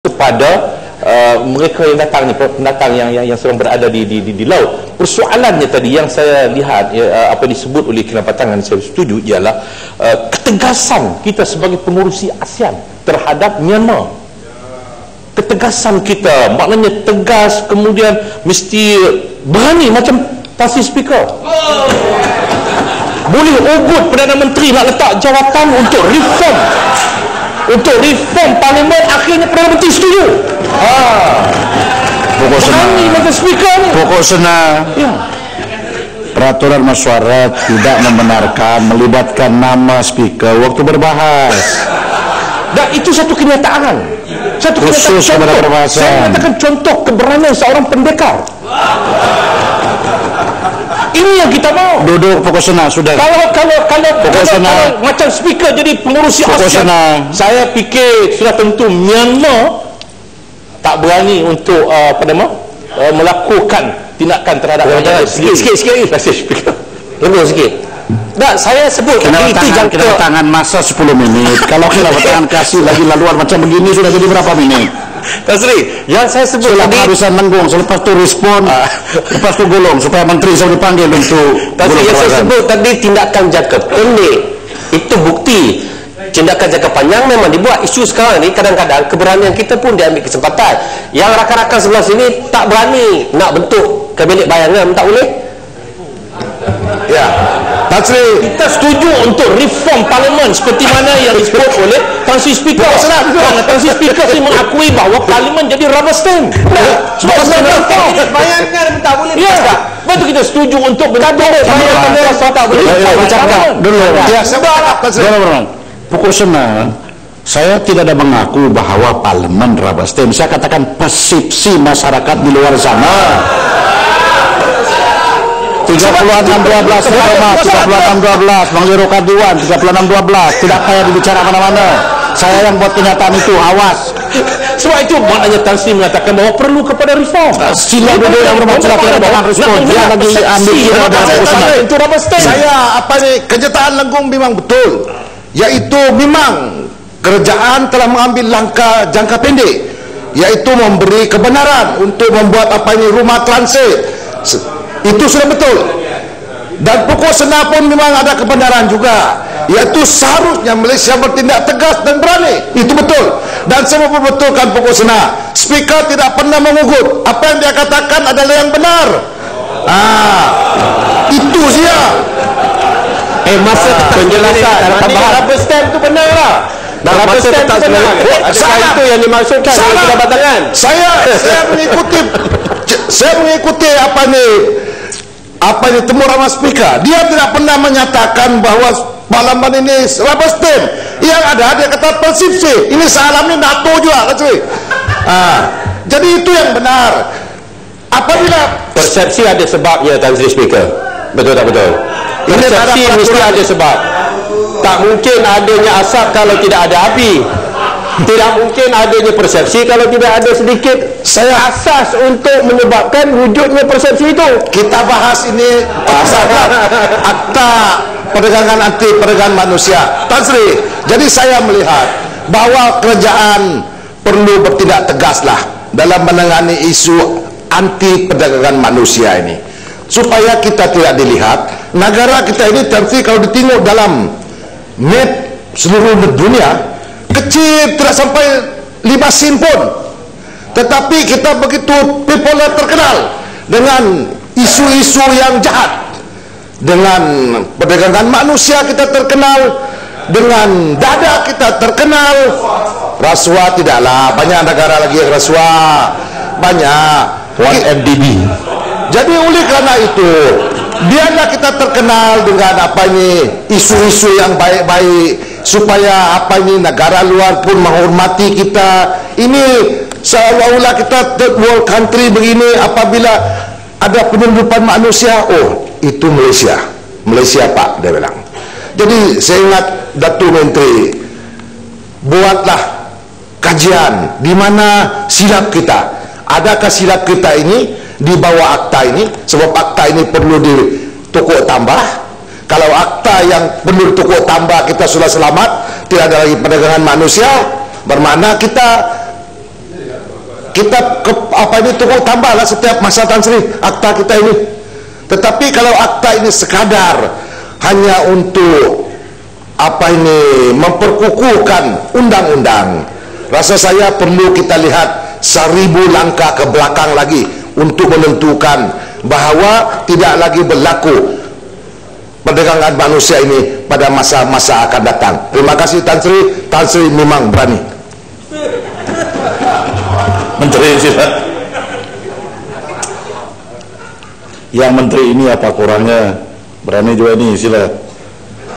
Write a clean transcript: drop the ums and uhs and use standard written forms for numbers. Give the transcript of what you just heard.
kepada mereka yang datang ni, pendatang yang sedang berada di laut. Persoalannya tadi yang saya lihat apa disebut oleh Kinapatan yang saya setuju ialah ketegasan kita sebagai pengurusi ASEAN terhadap Myanmar. Ketegasan kita maknanya tegas, kemudian mesti berani macam Tan Sri Speaker. Boleh ugut Perdana Menteri nak letak jawatan untuk reform parlimen, akhirnya Perdana Menteri setuju. Pokok Berani macam speaker ni. Pokok sena Ya. peraturan mesyuarat tidak membenarkan melibatkan nama speaker waktu berbahas. Dan itu satu kenyataan. Satu Khusus kenyataan kepada contoh. perbahasan. Saya mengatakan contoh keberanian seorang pendekar. Ini yang kita mau. Duduk pokok sena sudah. Kalau macam speaker jadi pengurusi Pokok ASEAN, sena. saya fikir sudah tentu Myanmar tak berani untuk melakukan tindakan terhadap sikit Terima kasih speaker. Lebih sikit. Tak, saya sebut tadi itu jangka Kedatangan masa 10 minit. Kalau kedatangan kasih lagi laluan macam begini sudah jadi berapa minit? Tan Sri, yang saya sebut Setelah tadi harusan nanggung, selepas tu respon, lepas tu golong supaya menteri saya dipanggil untuk Tan Sri, yang saya golong sebut tadi tindakan jangka pendek itu bukti. Tindakan jangka panjang memang dibuat. Isu sekarang ni kadang-kadang keberanian kita pun diambil kesempatan. Yang rakan-rakan sebelah sini tak berani nak bentuk kabinet bayangan, tak boleh. Ya, Tan Sri, kita setuju untuk reform parlimen seperti mana yang disebut oleh Tan Sri Speaker. Kerana Tan Sri Speaker sendiri mengakui bahawa parlimen jadi rubber stamp. Sebab reform Bayangan tak boleh. ya, betul kita setuju untuk bentuk bayangan tak boleh. dulu. Ya, sebab Pokok sena, saya tidak ada mengaku bahwa parlemen rubber stamp. Saya katakan persepsi masyarakat di luar sana. 36-12 36-12 Bang Zero Kaduan 36-12 tidak payah dibicara mana-mana. Saya yang buat kenyataan itu, awas. sebab itu maknanya Tan Sri mengatakan bahawa perlu kepada reform. Sila dulu yang berbuat tidak bahkan respon. Dia lagi ambil kira dari pokok sena. Itu rubber stamp. Saya kenyataan Lenggung memang betul, iaitu memang kerajaan telah mengambil langkah jangka pendek, iaitu memberi kebenaran untuk membuat rumah transit. Itu sudah betul. Dan pokok sena pun memang ada kebenaran juga, iaitu seharusnya Malaysia bertindak tegas dan berani. Itu betul. Dan saya membetulkan pokok sena, speaker tidak pernah mengugut. Apa yang dia katakan adalah yang benar. Itu dia. Masa penjelasan rubber stamp itu benar lah. Rubber stamp itu benar. Adakah itu yang dimaksudkan dengan pejabat tangan? Saya mengikuti apa ni temu ramah speaker. Dia tidak pernah menyatakan bahawa parlimen ini rubber stamp. Yang ada dia kata persepsi. Ini salam ni NATO juga, cuy. Jadi itu yang benar. Apabila Persepsi ada sebabnya, Tan Sri Speaker. Betul tak betul? Persepsi mesti ada sebab. Tak mungkin adanya asap kalau tidak ada api. Tidak mungkin adanya persepsi kalau tidak ada sedikit asas untuk menyebabkan wujudnya persepsi itu. kita bahas ini akta perdagangan anti perdagangan manusia, Tan Sri. Jadi saya melihat bahawa kerajaan perlu bertindak tegaslah dalam menangani isu anti perdagangan manusia ini, supaya kita tidak dilihat negara kita ini, Tan Sri, kalau ditengok dalam map seluruh dunia kecil, tidak sampai 5 sen pun, tetapi kita begitu popular, terkenal dengan isu-isu yang jahat. Dengan perdagangan manusia kita terkenal, dengan dada kita terkenal. Rasuah tidaklah, banyak negara lagi yang rasuah, banyak 1 MDB. Jadi oleh kerana itu, biarlah kita terkenal dengan isu-isu yang baik-baik, supaya negara luar pun menghormati kita. Ini seolah-olah kita third world country begini. Apabila ada penyelundupan manusia, itu Malaysia Pak, dia bilang. Jadi saya ingat Datuk Menteri, buatlah kajian di mana silap kita. Adakah silap kita ini di bawah akta ini? Sebab akta ini perlu ditukuk tambah. Kalau akta yang perlu ditukuk tambah kita sudah selamat, tidak ada lagi perdagangan manusia, bermakna kita kita tunggu tambahlah setiap masa Tan Sri akta kita ini. Tetapi kalau akta ini sekadar hanya untuk memperkukuhkan undang-undang, rasa saya perlu kita lihat 1000 langkah ke belakang lagi untuk menentukan bahawa tidak lagi berlaku perdagangan manusia ini pada masa-masa akan datang. Terima kasih Tan Sri. Tan Sri memang berani. Menteri sifat. Yang menteri ini apa kurangnya? Berani juga nih, sila.